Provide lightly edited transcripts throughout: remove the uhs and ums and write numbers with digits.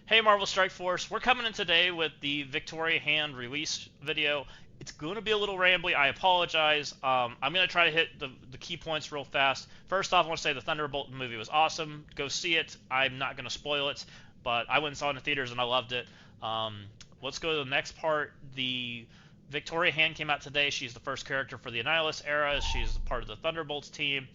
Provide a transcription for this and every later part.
Hey Marvel Strike Force, we're coming in today with the Victoria Hand release video. It's going to be a little rambly, I apologize. I'm going to try to hit the key points real fast. First off, I want to say the Thunderbolt movie was awesome. Go see it. I'm not going to spoil it, but I went and saw it in the theaters and I loved it. Let's go to the next part. The Victoria Hand came out today. She's the first character for the Annihilus era. She's part of the Thunderbolts team.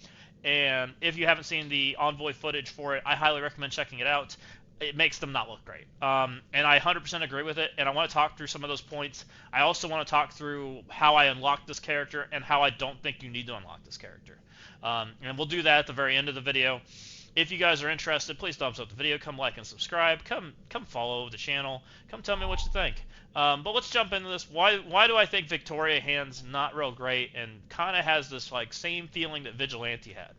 And if you haven't seen the Envoy footage for it, I highly recommend checking it out. It makes them not look great. And I 100% agree with it, and I want to talk through some of those points. I also want to talk through how I unlocked this character and how I don't think you need to unlock this character. And we'll do that at the very end of the video. If you guys are interested, please thumbs up the video, come like and subscribe, come follow the channel, come tell me what you think. But let's jump into this. Why do I think Victoria Hand's not real great and kind of has this like same feeling that Vigilante had?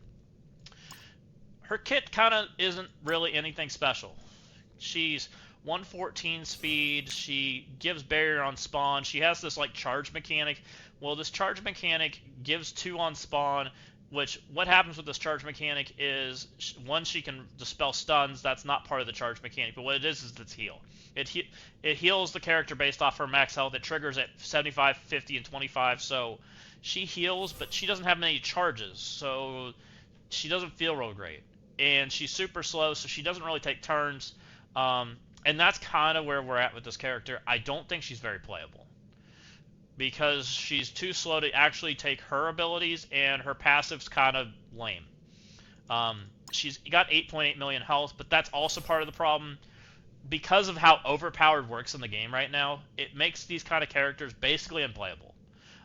Her kit kind of isn't really anything special. She's 114 speed. She gives barrier on spawn. She has this like charge mechanic. Well, this charge mechanic gives 2 on spawn, which what happens with this charge mechanic is one, she can dispel stuns. That's not part of the charge mechanic, but what it is its heal. It heals the character based off her max health. It triggers at 75, 50, and 25. So she heals, but she doesn't have many charges, so she doesn't feel real great. And she's super slow, so she doesn't really take turns. And that's kind of where we're at with this character. I don't think she's very playable because she's too slow to actually take her abilities, and her passive's kind of lame. She's got 8.8 million health, but that's also part of the problem. Because of how Overpowered works in the game right now, it makes these kind of characters basically unplayable.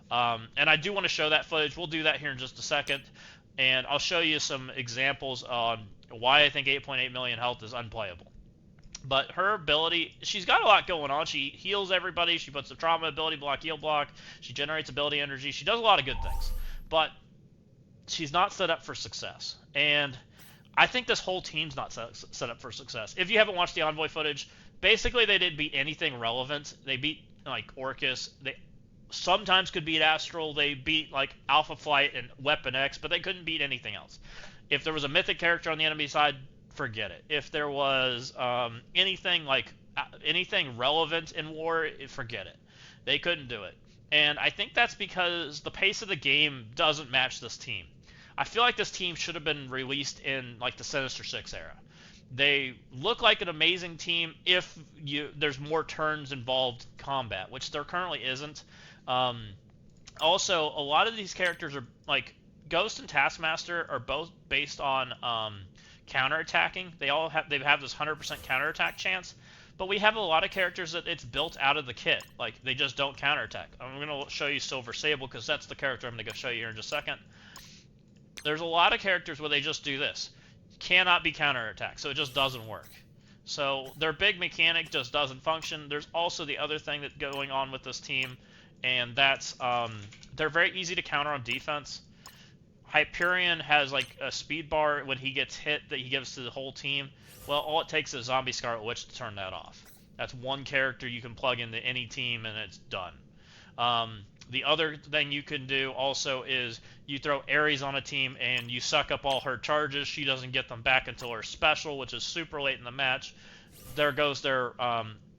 And I do want to show that footage. We'll do that here in just a second. And I'll show you some examples on why I think 8.8 million health is unplayable. But her ability, she's got a lot going on. She heals everybody. She puts the trauma ability block, heal block. She generates ability energy. She does a lot of good things. But she's not set up for success. And I think this whole team's not set up for success. If you haven't watched the Envoy footage, basically they didn't beat anything relevant. They beat like Orcus. They sometimes could beat Astral. They beat like Alpha Flight and Weapon X, but they couldn't beat anything else. If there was a mythic character on the enemy side, forget it. If there was anything relevant in war, forget it. They couldn't do it. And I think that's because the pace of the game doesn't match this team. I feel like this team should have been released in like the Sinister Six era. They look like an amazing team if there's more turns involved combat, which there currently isn't. Also, a lot of these characters are like Ghost and Taskmaster are both based on counterattacking. They have this 100% counterattack chance, but we have a lot of characters that it's built out of the kit. Like they just don't counterattack. I'm going to show you Silver Sable because that's the character I'm going to show you here in just a second. There's a lot of characters where they just do this. Cannot be counterattacked, so it just doesn't work. So their big mechanic just doesn't function. There's also the other thing that's going on with this team, and that's they're very easy to counter on defense. Hyperion has like a speed bar when he gets hit that he gives to the whole team. Well, all it takes is Zombie Scarlet Witch to turn that off. That's one character you can plug into any team and it's done. The other thing you can do also is you throw Ares on a team and you suck up all her charges. She doesn't get them back until her special, which is super late in the match. There goes their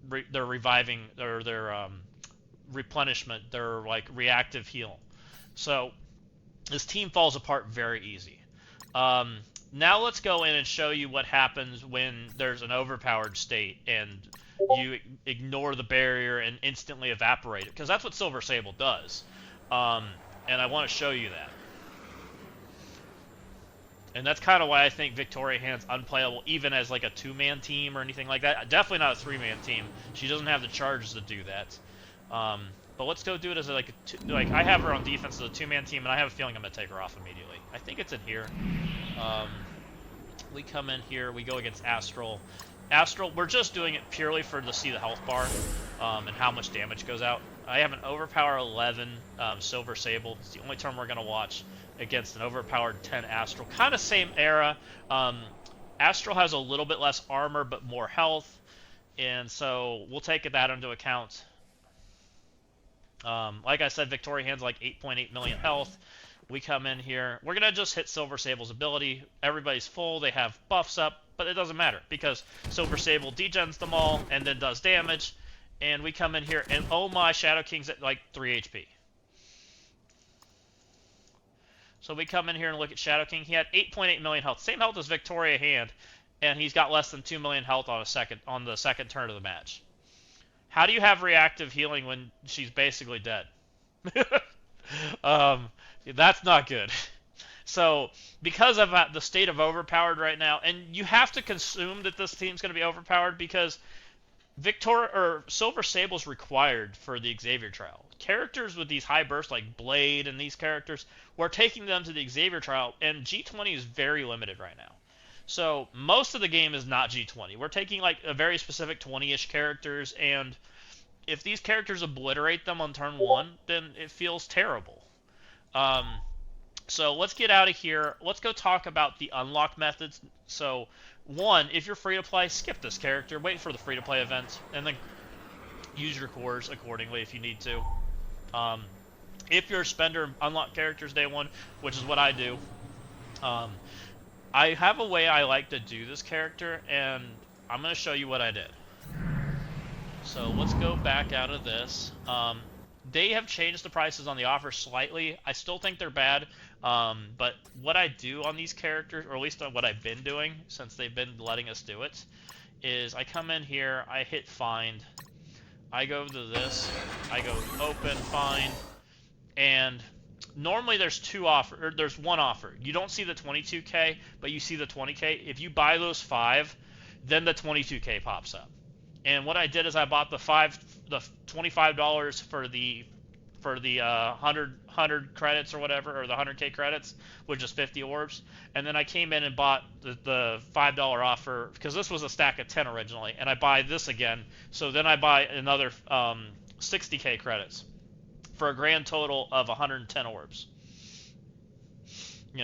reviving or their replenishment, their like reactive heal. So this team falls apart very easy. Now let's go in and show you what happens when there's an overpowered state and you ignore the barrier and instantly evaporate it, because that's what Silver Sable does. And I want to show you that. And that's kind of why I think Victoria Hand's unplayable, even as like a 2-man team or anything like that. Definitely not a 3-man team. She doesn't have the charges to do that. But let's go do it as like I have her on defense as a 2-man team, and I have a feeling I'm gonna take her off immediately. I think it's in here. We come in here. We go against Astral. Astral, we're just doing it purely to see the health bar and how much damage goes out. I have an Overpower 11 Silver Sable. It's the only turn we're going to watch against an Overpowered 10 Astral. Kind of same era. Astral has a little bit less armor but more health, and so we'll take that into account. Like I said, Victoria Hand's like 8.8 million health. We come in here. We're going to just hit Silver Sable's ability. Everybody's full. They have buffs up. but it doesn't matter because Silver Sable degens them all and then does damage, and we come in here and oh my, Shadow King's at like 3 HP. So we come in here and look at Shadow King. He had 8.8 million health, same health as Victoria Hand, and he's got less than 2 million health on the second turn of the match. How do you have reactive healing when she's basically dead? That's not good. So, because of the state of overpowered right now, and you have to consume that this team's going to be overpowered because Silver Sable's required for the Xavier trial. Characters with these high bursts like Blade and these characters, we're taking them to the Xavier trial, and G20 is very limited right now. So, most of the game is not G20. We're taking like a very specific 20-ish characters, and if these characters obliterate them on turn 1, then it feels terrible. So let's get out of here. Let's go talk about the unlock methods. So, 1, if you're free to play, skip this character. Wait for the free to play event, and then use your cores accordingly if you need to. If you're a spender, unlock characters day 1, which is what I do. I have a way I like to do this character, and I'm going to show you what I did. So let's go back out of this. They have changed the prices on the offer slightly. I still think they're bad, but what I do on these characters, or at least on what I've been doing since they've been letting us do it, is I come in here, I hit find, I go to this, I go open, find, and normally there's there's one offer. You don't see the 22K, but you see the 20K. If you buy those 5, then the 22K pops up. And what I did is I bought the $25 for the 100 credits or whatever, or the 100K credits, which is 50 orbs. And then I came in and bought the $5 offer, because this was a stack of 10 originally, and I buy this again. So then I buy another 60K credits for a grand total of 110 orbs.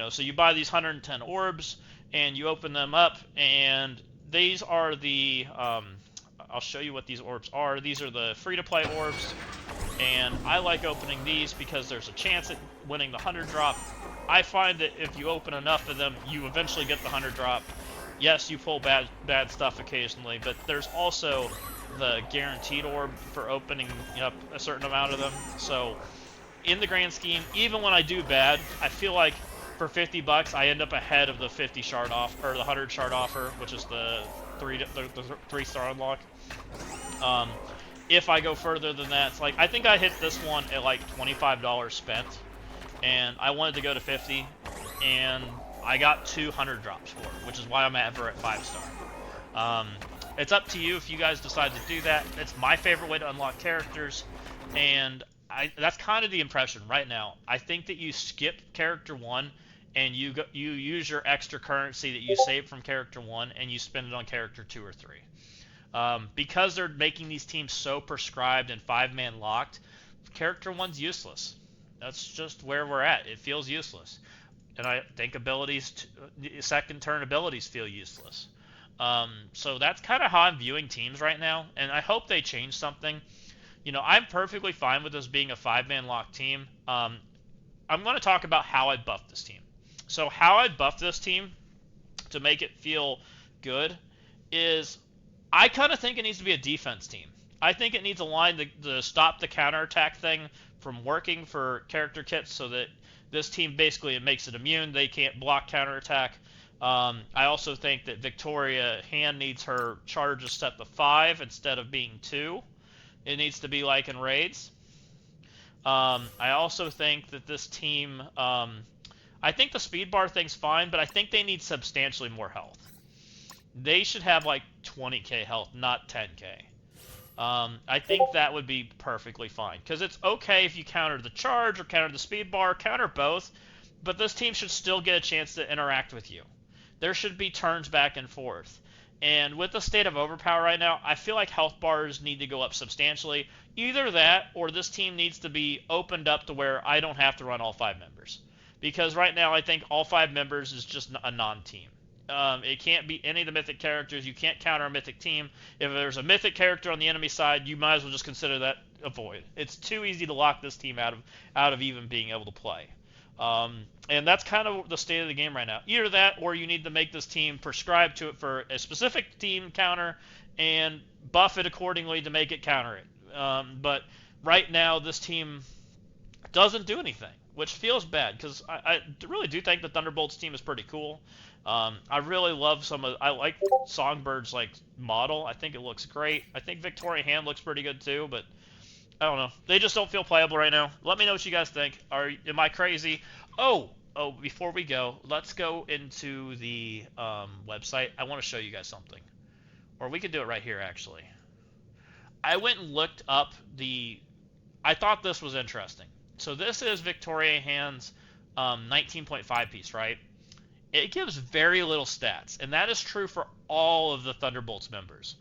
So you buy these 110 orbs, and you open them up, and these are the... I'll show you what these orbs are. These are the free-to-play orbs, and I like opening these because there's a chance at winning the 100 drop. I find that if you open enough of them, you eventually get the 100 drop. Yes, you pull bad stuff occasionally, but there's also the guaranteed orb for opening up a certain amount of them. So, in the grand scheme, even when I do bad, I feel like for 50 bucks, I end up ahead of the 50 shard off, or the 100 shard offer, which is the 3-star unlock. If I go further than that, it's like, I think I hit this one at like $25 spent, and I wanted to go to 50, and I got 200 drops for it, which is why I'm ever at 5-star. It's up to you if you guys decide to do that. It's my favorite way to unlock characters, and that's kind of the impression right now. I think that you skip character 1, and you use your extra currency that you saved from character 1, and you spend it on character 2 or 3. Because they're making these teams so prescribed and 5-man locked, character 1's useless. That's just where we're at. It feels useless. And I think second turn abilities feel useless. So that's kind of how I'm viewing teams right now, and I hope they change something. I'm perfectly fine with this being a 5-man locked team. I'm going to talk about how I buffed this team. So how I buffed this team to make it feel good is I kind of think it needs to be a defense team. I think it needs a line to stop the counterattack thing from working for character kits so that this team basically, it makes it immune. They can't block counterattack. I also think that Victoria Hand needs her charges set to 5 instead of being 2. It needs to be like in raids. I also think that this team... I think the speed bar thing's fine, but I think they need substantially more health. They should have like 20k health, not 10k. I think that would be perfectly fine, because it's okay if you counter the charge or counter the speed bar, counter both, but this team should still get a chance to interact with you. There should be turns back and forth. And with the state of overpower right now, I feel like health bars need to go up substantially. Either that, or this team needs to be opened up to where I don't have to run all 5 members. Because right now I think all 5 members is just a non-team. It can't be any of the mythic characters. You can't counter a mythic team. If there's a mythic character on the enemy side, you might as well just consider that a void. It's too easy to lock this team out of even being able to play. And that's kind of the state of the game right now. Either that, or you need to make this team prescribe to it for a specific team counter and buff it accordingly to make it counter it. But right now, this team doesn't do anything, which feels bad because I really do think the Thunderbolts team is pretty cool. I really love I like Songbird's like model. I think it looks great. I think Victoria Hand looks pretty good too, but I don't know. They just don't feel playable right now. Let me know what you guys think. Am I crazy? Oh, before we go, let's go into the website. I want to show you guys something. Or we could do it right here, actually. I went and looked up I thought this was interesting. So this is Victoria Hand's 19.5 piece, right? It gives very little stats, and that is true for all of the Thunderbolts members.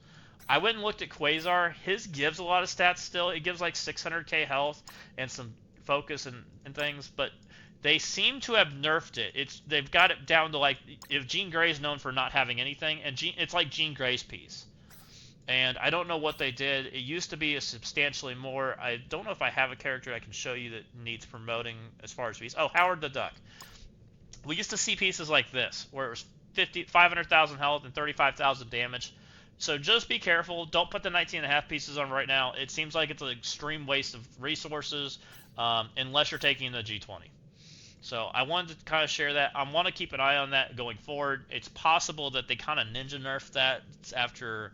I went and looked at Quasar. His gives a lot of stats still. It gives like 600k health and some focus and things, but they seem to have nerfed it. They've got it down to like, if Jean Grey is known for not having anything, and it's like Jean Grey's piece. And I don't know what they did. It used to be a substantially more. I don't know if I have a character I can show you that needs promoting as far as piece. Oh, Howard the Duck. We used to see pieces like this, where it was 500,000 health and 35,000 damage. So just be careful. Don't put the 19.5 pieces on right now. It seems like it's an extreme waste of resources, unless you're taking the G20. So I wanted to kind of share that. I want to keep an eye on that going forward. It's possible that they kind of ninja nerfed that after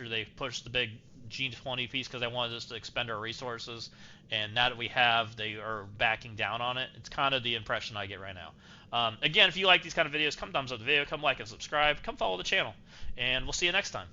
they pushed the big G20 piece because they wanted us to expend our resources. And now that we have, they are backing down on it. It's kind of the impression I get right now. Again, if you like these kind of videos, come thumbs up the video, come like and subscribe, come follow the channel, and we'll see you next time.